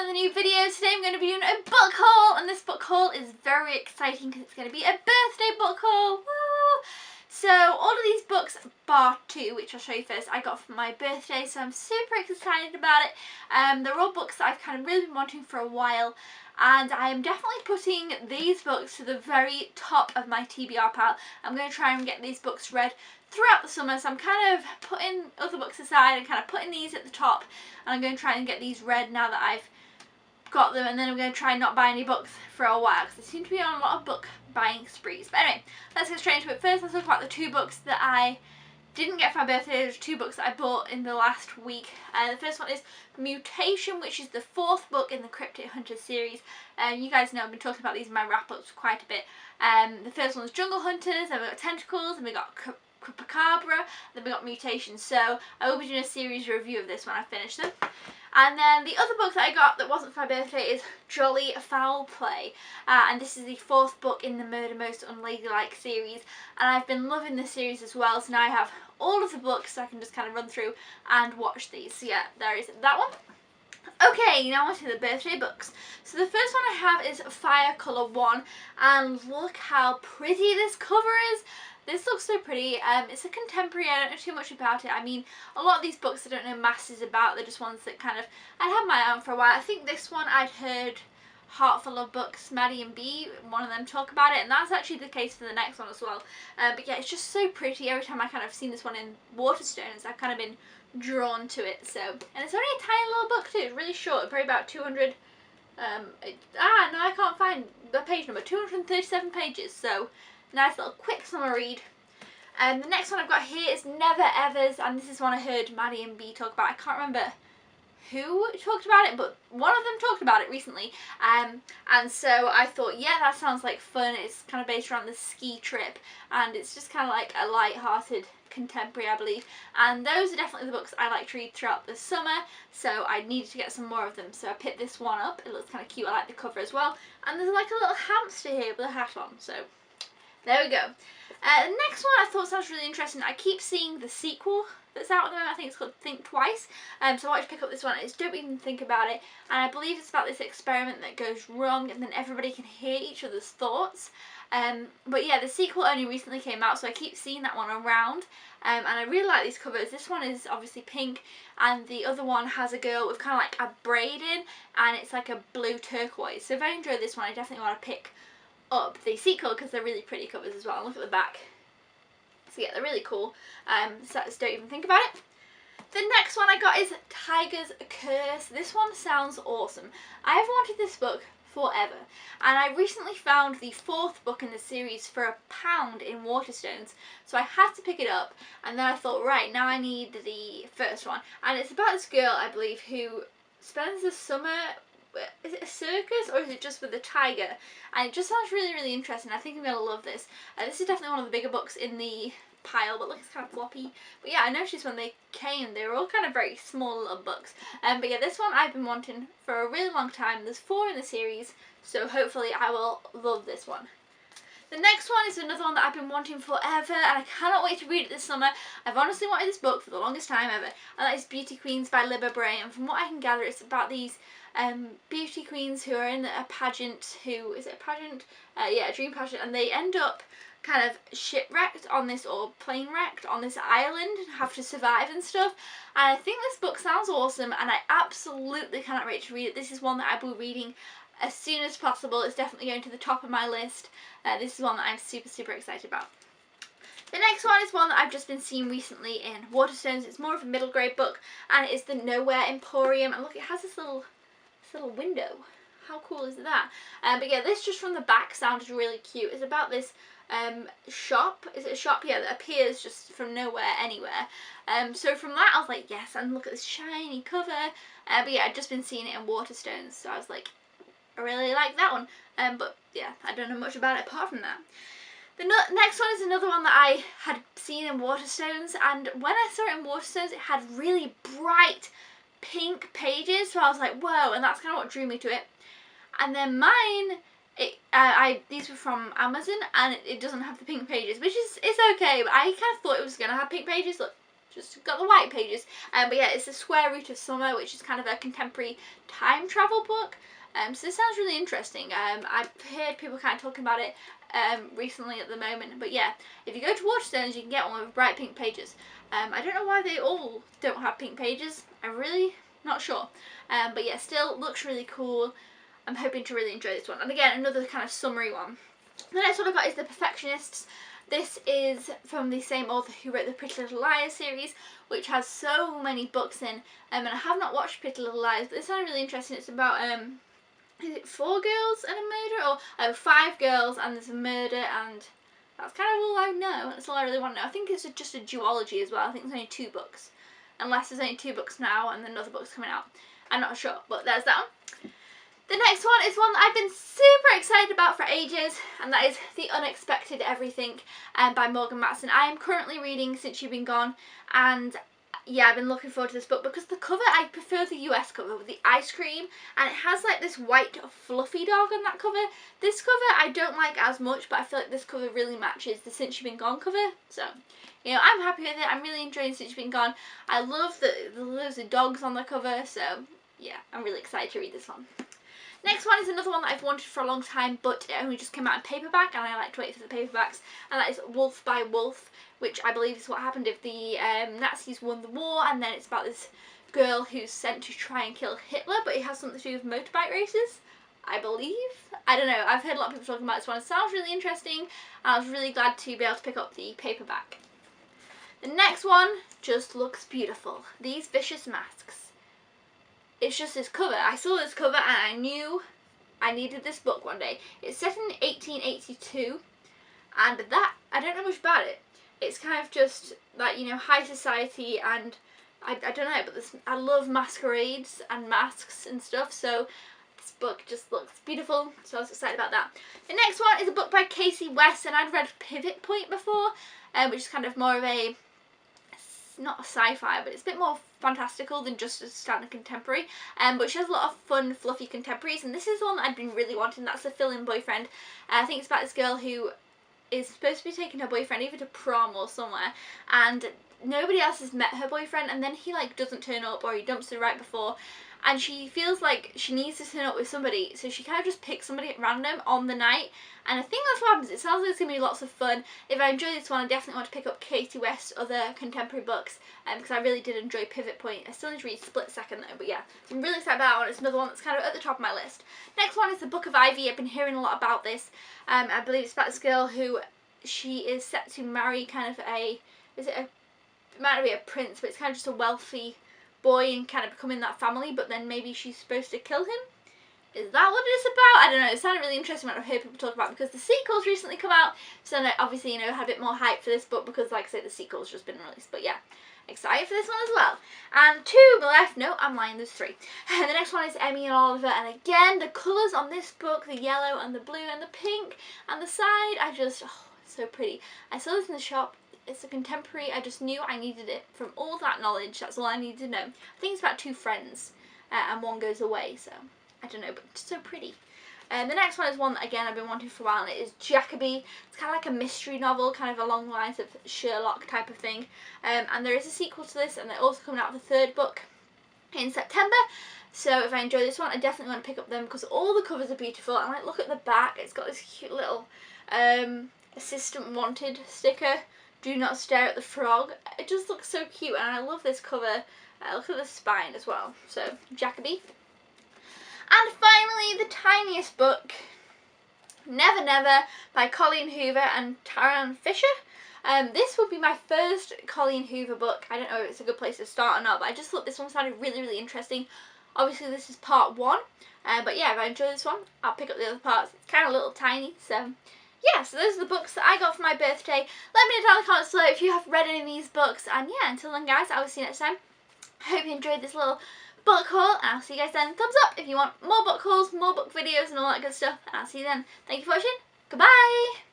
another new video. Today I'm going to be doing a book haul, and this book haul is very exciting because it's going to be a birthday book haul. Woo! So all of these books, bar two, which I'll show you first, I got for my birthday, so I'm super excited about it. They're all books that I've kind of really been wanting for a while, and I am definitely putting these books to the very top of my TBR pile. I'm going to try and get these books read throughout the summer, so I'm kind of putting other books aside and kind of putting these at the top, and I'm going to try and get these read now that I've got them, and then I'm going to try and not buy any books for a while because I seem to be on a lot of book buying sprees. But anyway, let's get straight into it. First, let's talk about the two books that I didn't get for my birthday. There's two books that I bought in the last week. The first one is Mutation, which is the fourth book in the Cryptic Hunters series. You guys know I've been talking about these in my wrap-ups quite a bit. The first one was Jungle Hunters, then we got Tentacles, and we got Chupacabra, then we got Mutation. So I will be doing a series review of this when I finish them. And then the other book that I got that wasn't for my birthday is Jolly Foul Play, and this is the fourth book in the Murder Most Unladylike series, and I've been loving this series as well, so now I have all of the books so I can just kind of run through and watch these. So yeah, there is that one. Okay, now on to the birthday books. So the first one I have is Fire Colour 1, and look how pretty this cover is. This looks so pretty. It's a contemporary. I don't know too much about it. I mean, a lot of these books I don't know masses about. They're just ones that kind of I'd had my eye on for a while. I think this one I'd heard Heartful of Books, Maddie and B, one of them talk about it, and that's actually the case for the next one as well. But yeah, it's just so pretty. Every time I kind of seen this one in Waterstones, I've kind of been drawn to it. So, and it's only a tiny little book too. It's really short, probably about 200. No, I can't find the page number. 237 pages. So. Nice little quick summer read. And the next one I've got here is Never Evers, and this is one I heard Maddie and B talk about. I can't remember who talked about it, but one of them talked about it recently. And so I thought, yeah, that sounds like fun. It's kind of based around the ski trip, and it's just kind of like a light-hearted contemporary, I believe. And those are definitely the books I like to read throughout the summer, so I needed to get some more of them. So I picked this one up. It looks kind of cute. I like the cover as well. And there's like a little hamster here with a hat on, so there we go. The next one I thought sounds really interesting. I keep seeing the sequel that's out at the moment. I think it's called Think Twice. So I wanted to pick up this one. It's Don't Even Think About It. And I believe it's about this experiment that goes wrong and then everybody can hear each other's thoughts. But yeah, the sequel only recently came out, so I keep seeing that one around. And I really like these covers. This one is obviously pink, and the other one has a girl with kind of like a braid in, and it's like a blue turquoise. So if I enjoy this one, I definitely want to pick up the sequel because they're really pretty covers as well. And look at the back. So yeah, they're really cool. So just Don't Even Think About It. The next one I got is Tiger's Curse. This one sounds awesome. I have wanted this book forever, and I recently found the fourth book in the series for £1 in Waterstones, so I had to pick it up. And then I thought, right, now I need the first one, and it's about this girl, I believe, who spends the summer, is it a circus or is it just with a tiger? And it just sounds really, really interesting. I think I'm going to love this. This is definitely one of the bigger books in the pile, but look, it's kind of floppy. But yeah, I noticed when they came, they were all kind of very small little books. But yeah, this one I've been wanting for a really long time. There's 4 in the series, so hopefully I will love this one. The next one is another one that I've been wanting forever, and I cannot wait to read it this summer. I've honestly wanted this book for the longest time ever, and that is Beauty Queens by Libba Bray. And from what I can gather, it's about these beauty queens who are in a pageant. Is it a pageant? Yeah, a dream pageant, and they end up kind of shipwrecked on this, or plane wrecked on this island, and have to survive and stuff. And I think this book sounds awesome, and I absolutely cannot wait to read it. This is one that I will be reading as soon as possible. It's definitely going to the top of my list. This is one that I'm super, super excited about. The next one is one that I've just been seeing recently in Waterstones. It's more of a middle grade book, and it is The Nowhere Emporium. And look, it has this little window. How cool is that? But yeah, this just from the back sounded really cute. It's about this shop. Is it a shop? Yeah, that appears just from nowhere, anywhere. So from that I was like, yes, and look at this shiny cover. But yeah, I'd just been seeing it in Waterstones, so I was like, I really like that one. But yeah, I don't know much about it apart from that. The next one is another one that I had seen in Waterstones, and when I saw it in Waterstones, it had really bright pink pages, so I was like, whoa, and that's kind of what drew me to it. And then mine, these were from Amazon, and it doesn't have the pink pages, which is okay, but I kind of thought it was going to have pink pages. Look, just got the white pages. But yeah, it's The Square Root of Summer, which is kind of a contemporary time travel book. So this sounds really interesting. I've heard people kind of talking about it recently at the moment. But yeah, if you go to Waterstones, you can get one with bright pink pages. I don't know why they all don't have pink pages. I'm really not sure. But yeah, still looks really cool. I'm hoping to really enjoy this one. And again, another kind of summary one. The next one I've got is The Perfectionists. This is from the same author who wrote the Pretty Little Liars series, which has so many books in. And I have not watched Pretty Little Liars, but this sounded really interesting. It's about, is it 4 girls and a murder? Or 5 girls and there's a murder, and that's kind of all I know. That's all I really want to know. I think it's just a duology as well. I think there's only 2 books. Unless there's only 2 books now and then another book's coming out. I'm not sure, but there's that one. The next one is one that I've been super excited about for ages, and that is The Unexpected Everything by Morgan Matson. I am currently reading Since You've Been Gone, and yeah, I've been looking forward to this book because the cover, I prefer the US cover with the ice cream, and it has like this white fluffy dog on that cover. This cover I don't like as much, but I feel like this cover really matches the Since You've Been Gone cover, so you know, I'm happy with it. I'm really enjoying Since You've Been Gone. I love the loads of dogs on the cover, so yeah, I'm really excited to read this one. Next one is another one that I've wanted for a long time, but it only just came out in paperback, and I like to wait for the paperbacks, and that is Wolf by Wolf, which I believe is what happened if the Nazis won the war, and then it's about this girl who's sent to try and kill Hitler, but it has something to do with motorbike races, I believe. I don't know, I've heard a lot of people talking about this one. It sounds really interesting, and I was really glad to be able to pick up the paperback. The next one just looks beautiful. These Vicious Masks. It's just this cover. I saw this cover and I knew I needed this book one day. It's set in 1882, and that, I don't know much about it. It's kind of just like, you know, high society, and I don't know, but this, I love masquerades and masks and stuff, so this book just looks beautiful, so I was excited about that. The next one is a book by Casey West, and I'd read Pivot Point before, which is kind of more of a, not a sci-fi, but it's a bit more fantastical than just a standard contemporary, but she has a lot of fun, fluffy contemporaries, and this is one that I've been really wanting. That's The Fill-In Boyfriend. I think it's about this girl who is supposed to be taking her boyfriend either to prom or somewhere, and nobody else has met her boyfriend, and then he like doesn't turn up, or he dumps her right before, and she feels like she needs to turn up with somebody, so she kind of just picks somebody at random on the night, and I think that's what happens. It sounds like it's going to be lots of fun. If I enjoy this one, I definitely want to pick up Katie West's other contemporary books, because I really did enjoy Pivot Point. I still need to read Split Second though, but yeah, so I'm really excited about that one. It's another one that's kind of at the top of my list. Next one is The Book of Ivy. I've been hearing a lot about this. I believe it's about this girl who, she is set to marry kind of a, it might not be a prince, but it's kind of just a wealthy boy and kind of becoming that family, but then maybe she's supposed to kill him. Is that what it's about? I don't know. It sounded really interesting when I've heard people talk about it, because the sequel's recently come out, so obviously, you know, had a bit more hype for this book because, like I said, the sequel's just been released. But yeah, excited for this one as well. And 2 left. No, I'm lying, there's 3. The next one is Emmy and Oliver, and again, the colours on this book, the yellow and the blue and the pink and the side, I just, oh, it's so pretty. I saw this in the shop. It's a contemporary. I just knew I needed it. From all that knowledge, that's all I needed to know. I think it's about 2 friends, and one goes away, so I don't know, but it's so pretty. The next one is one that, again, I've been wanting for a while, and it is Jacoby. It's kind of like a mystery novel, kind of along the lines of Sherlock type of thing. And there is a sequel to this, and they're also coming out with a 3rd book in September. So if I enjoy this one, I definitely want to pick up them, because all the covers are beautiful. And like, look at the back. It's got this cute little assistant wanted sticker. Do not stare at the frog. It just looks so cute, and I love this cover. Look at the spine as well. So, Jacoby. And finally, the tiniest book, Never Never by Colleen Hoover and Taran Fisher. This would be my first Colleen Hoover book. I don't know if it's a good place to start or not, but I just thought this one sounded really, really interesting. Obviously, this is part 1, but yeah, if I enjoy this one, I'll pick up the other parts. It's kind of a little tiny, so yeah, so those are the books that I got for my birthday. Let me know down in the comments below if you have read any of these books. And yeah, until then guys, I will see you next time. I hope you enjoyed this little book haul, and I'll see you guys then. Thumbs up if you want more book hauls, more book videos and all that good stuff. And I'll see you then. Thank you for watching. Goodbye!